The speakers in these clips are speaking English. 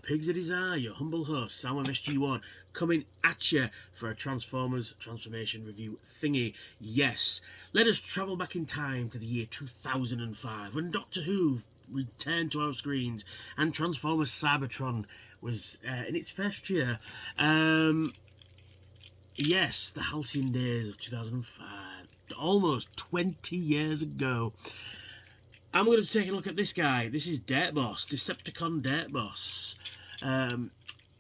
pigs of desire, your humble host, Sam of SG1, coming at you for a Transformers Transformation review thingy. Yes, let us travel back in time to the year 2005, when Doctor Who returned to our screens and Transformers Cybertron was in its first year. Yes, the halcyon days of 2005, almost 20 years ago. I'm going to take a look at this guy. This is Dirtboss, Decepticon Dirtboss.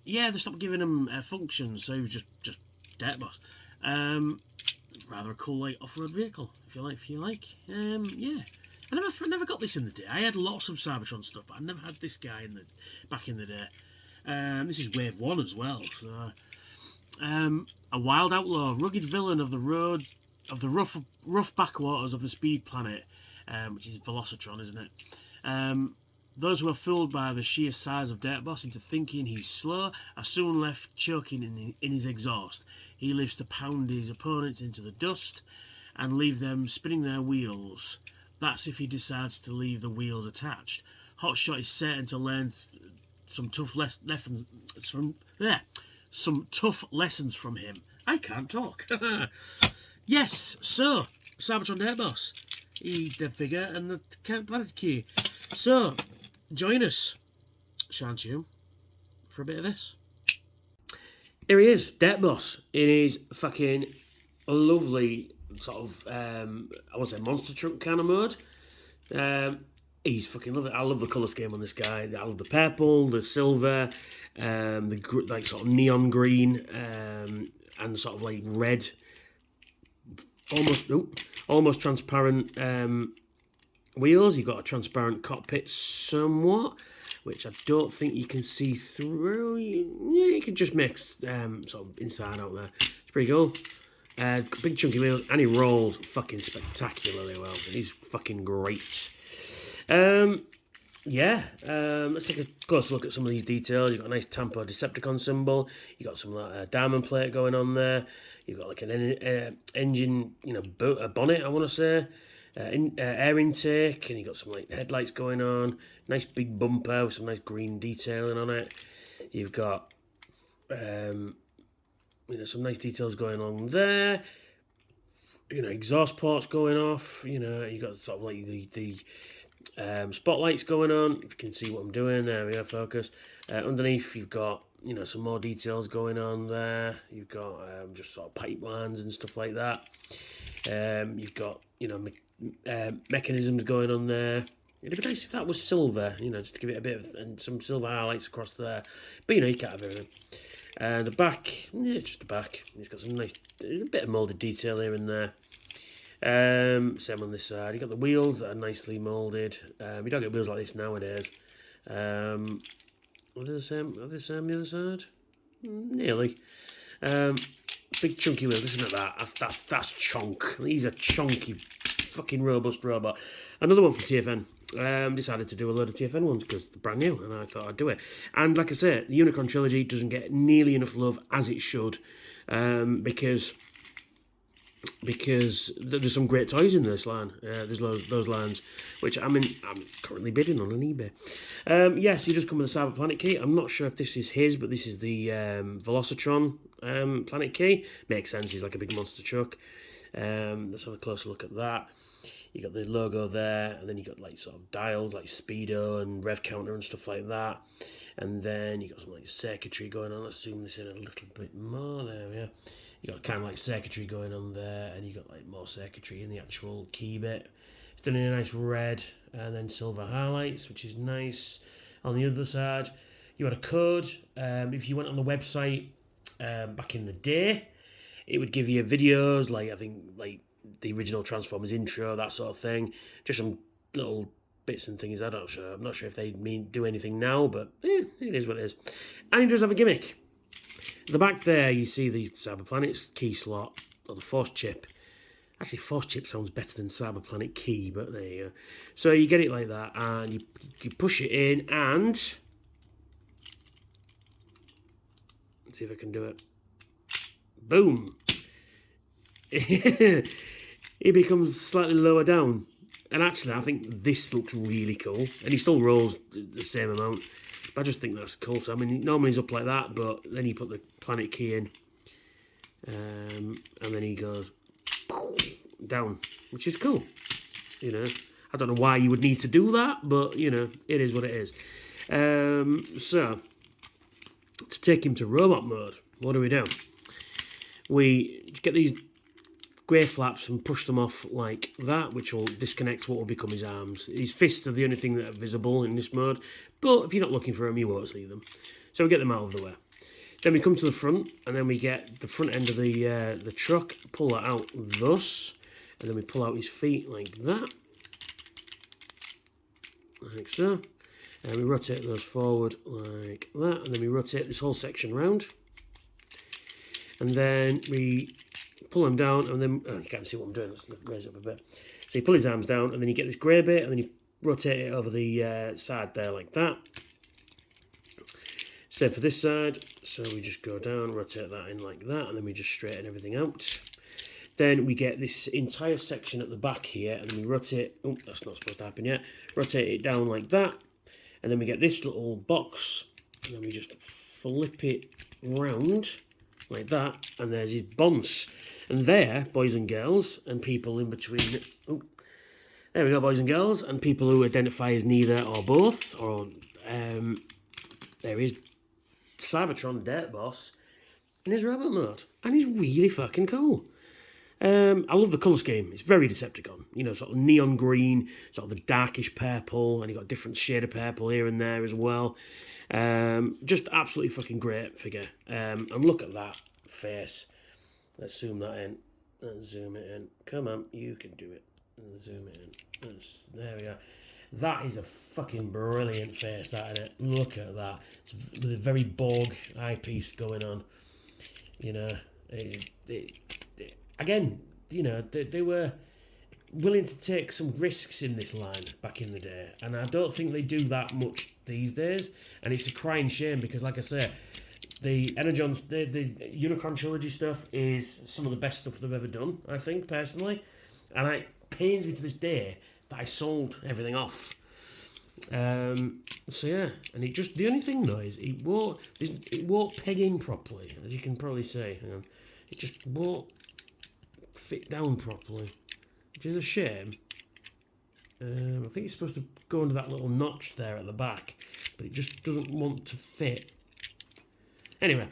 Yeah, they stopped giving him functions, so he was just Dirtboss. Rather a cool like off-road vehicle, if you like. Yeah, I never got this in the day. I had lots of Cybertron stuff, but I never had this guy back in the day. This is Wave 1 as well. So, a wild outlaw, rugged villain of the road, of the rough backwaters of the Speed Planet. Which is Velocitron, isn't it? Those who are fooled by the sheer size of Dirtboss into thinking he's slow are soon left choking in his exhaust. He lives to pound his opponents into the dust and leave them spinning their wheels. That's if he decides to leave the wheels attached. Hotshot is certain to learn some tough lessons from him. I can't talk. Yes, so Cybertron Dirtboss. Dead figure and the planet key. So, join us, shan't you, for a bit of this. Here he is, Dirtboss, in his fucking lovely sort of, I won't say monster truck kind of mode. He's fucking lovely. I love the colour scheme on this guy. I love the purple, the silver, the like sort of neon green, and sort of like red. Almost transparent wheels. You've got a transparent cockpit somewhat, which I don't think you can see through. You can just mix sort of inside out there. It's pretty cool. Big chunky wheels, and he rolls fucking spectacularly well. He's fucking great. Yeah, let's take a close look at some of these details. You've got a nice Tampa Decepticon symbol. You've got some diamond plate going on there. You've got like an engine, a bonnet, I want to say. Air intake, and you've got some like headlights going on. Nice big bumper with some nice green detailing on it. You've got, some nice details going on there. Exhaust ports going off. You've got sort of like the spotlights going on. If you can see what I'm doing, there we are, focus. Underneath you've got some more details going on there. You've got just sort of pipelines and stuff like that. You've got mechanisms going on there. It'd be nice if that was silver, just to give it a bit of, and some silver highlights across there. But you can't have everything. And the back, it's just the back. It's got some nice, there's a bit of moulded detail here and there. Same on this side. You got the wheels that are nicely moulded. You don't get wheels like this nowadays. Are they the same on the other side? Nearly. Big chunky wheels. Listen to that. That's chunk. He's a chunky, fucking robust robot. Another one from TFN. Decided to do a load of TFN ones because they're brand new, and I thought I'd do it. And like I say, the Unicron trilogy doesn't get nearly enough love as it should, because there's some great toys in this line. There's those lines, which I'm currently bidding on eBay. Yes, he does come with a Cyber Planet key. I'm not sure if this is his, but this is the Velocitron Planet key. Makes sense. He's like a big monster truck. Let's have a closer look at that. You got the logo there, and then you got like sort of dials like speedo and rev counter and stuff like that. And then you got some like circuitry going on. Let's zoom this in a little bit more. There we are. You got kind of like circuitry going on there, and you got like more circuitry in the actual key bit. It's done in a nice red, and then silver highlights, which is nice. On the other side, you had a code. If you went on the website back in the day, it would give you videos like, I think, like the original Transformers intro, that sort of thing. Just some little bits and things. I'm not sure if they do anything now, but it is what it is. And he does have a gimmick. At the back there, you see the Cyber Planet's key slot, or the Force chip. Actually, Force chip sounds better than Cyber Planet key, but there you go. So you get it like that, and you push it in, and let's see if I can do it. Boom. It becomes slightly lower down. And actually, I think this looks really cool. And he still rolls the same amount. I just think that's cool. So I mean, normally he's up like that, but then you put the planet key in, and then he goes down, which is cool. You know, I don't know why you would need to do that, but you know, it is what it is. So to take him to robot mode, what do? We get these grey flaps and push them off like that, which will disconnect what will become his arms. His fists are the only thing that are visible in this mode, but if you're not looking for them, you won't see them. So we get them out of the way. Then we come to the front, and then we get the front end of the truck, pull that out thus, and then we pull out his feet like that, like so, and we rotate those forward like that, and then we rotate this whole section round, and then we pull him down, and then you can't see what I'm doing. Let's raise it up a bit. So you pull his arms down, and then you get this grey bit, and then you rotate it over the side there like that. Same for this side. So we just go down, rotate that in like that, and then we just straighten everything out. Then we get this entire section at the back here, and then we rotate. Oh, that's not supposed to happen yet. Rotate it down like that, and then we get this little box, and then we just flip it round like that, and there's his bonds. And there, boys and girls, and people in between. Oh, there we go, boys and girls, and people who identify as neither or both. Or there is Cybertron Dirtboss in his robot mode, and he's really fucking cool. I love the colour scheme. It's very Decepticon. You know, sort of neon green, sort of the darkish purple, and you got different shade of purple here and there as well. Just absolutely fucking great figure. And look at that face. Let's zoom that in. Let's zoom it in. Come on, you can do it. Let's zoom it in. There we go. That is a fucking brilliant face, that, isn't it? Look at that. It's with a very Borg eyepiece going on. You know, again, you know, they were willing to take some risks in this line back in the day, and I don't think they do that much these days, and it's a crying shame because, like I say, the Energon, the Unicron trilogy stuff is some of the best stuff they've ever done, I think, personally, and it pains me to this day that I sold everything off. So yeah, and it just, the only thing though is it won't peg in properly, as you can probably see. It just won't fit down properly, which is a shame. I think it's supposed to go into that little notch there at the back, but it just doesn't want to fit. Anyway,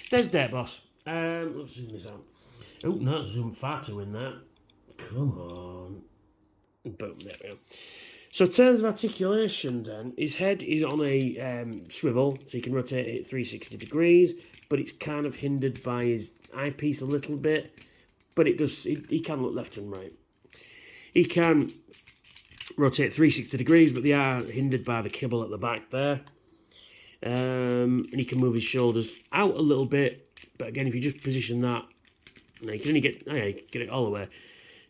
there's Dirtboss. Let's zoom this out. Oh no, zoom far too in there. Come on. Boom, there we go. So in terms of articulation then, his head is on a swivel, so you can rotate it 360 degrees, but it's kind of hindered by his eyepiece a little bit, but it does, he can look left and right. He can rotate 360 degrees, but they are hindered by the kibble at the back there. And he can move his shoulders out a little bit, but again, if you just position that, you can only get it all the way.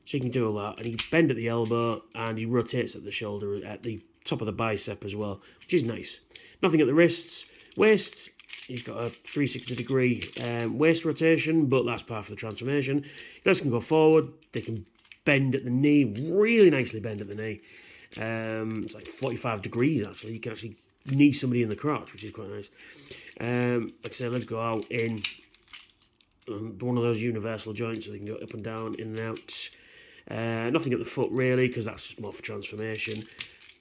So you can do all that, and he bend at the elbow, and he rotates at the shoulder, at the top of the bicep as well, which is nice. Nothing at the wrists. Waist, he's got a 360 degree waist rotation, but that's part of the transformation. Guys can go forward, they can bend at the knee, really nicely bend at the knee. It's like 45 degrees actually, you can actually knee somebody in the crotch, which is quite nice. Like I said, let's go out in one of those universal joints, so they can go up and down, in and out. Nothing at the foot really, because that's just more for transformation.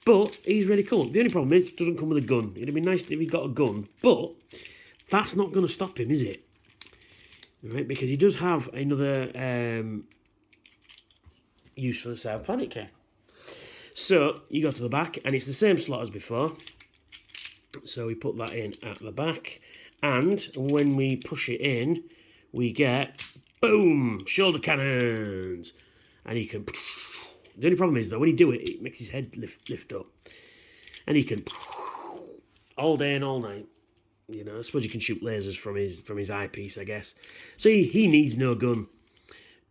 But he's really cool. The only problem is it doesn't come with a gun. It'd be nice if he got a gun, but that's not going to stop him, is it? Right, because he does have another use for the Cybertron key. So you go to the back, and it's the same slot as before. So we put that in at the back, and when we push it in, we get boom, shoulder cannons. And he can. The only problem is though, when you do it, it makes his head lift up, and he can all day and all night. You know, I suppose you can shoot lasers from his eyepiece, I guess. So he needs no gun,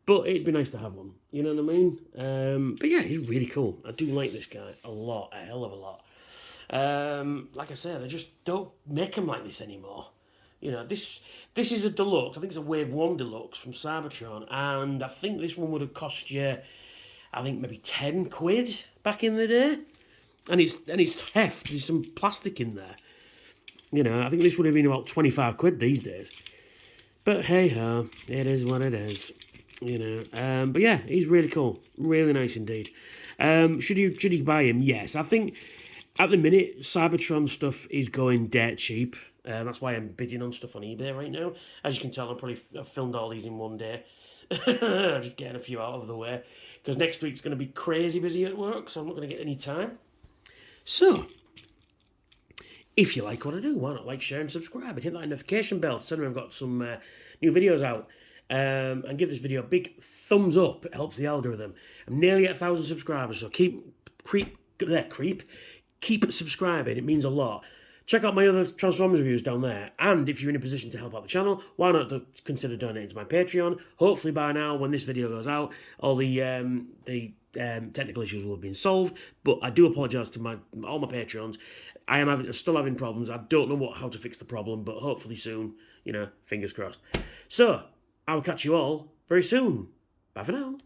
but it'd be nice to have one. You know what I mean? But yeah, he's really cool. I do like this guy a lot, a hell of a lot. Like I said, they just don't make them like this anymore. You know, this is a deluxe. I think it's a Wave 1 deluxe from Cybertron, and I think this one would have cost you, I think maybe 10 quid back in the day. And it's heft. There's some plastic in there. You know, I think this would have been about 25 quid these days. But hey ho, it is what it is. You know, but yeah, he's really cool, really nice indeed. Should you buy him? Yes, I think at the minute Cybertron stuff is going dirt cheap. That's why I'm bidding on stuff on eBay right now. As you can tell, I've filmed all these in one day. Just getting a few out of the way because next week's going to be crazy busy at work, so I'm not going to get any time. So, if you like what I do, why not like, share, and subscribe, and hit that notification bell so I've got some new videos out. And give this video a big thumbs up. It helps the algorithm. I'm nearly at 1,000 subscribers, so keep subscribing. It means a lot. Check out my other Transformers reviews down there. And if you're in a position to help out the channel, why not consider donating to my Patreon? Hopefully by now, when this video goes out, all the technical issues will have been solved. But I do apologise to all my Patreons. I am still having problems. I don't know how to fix the problem, but hopefully soon, you know, fingers crossed. So, I'll catch you all very soon. Bye for now.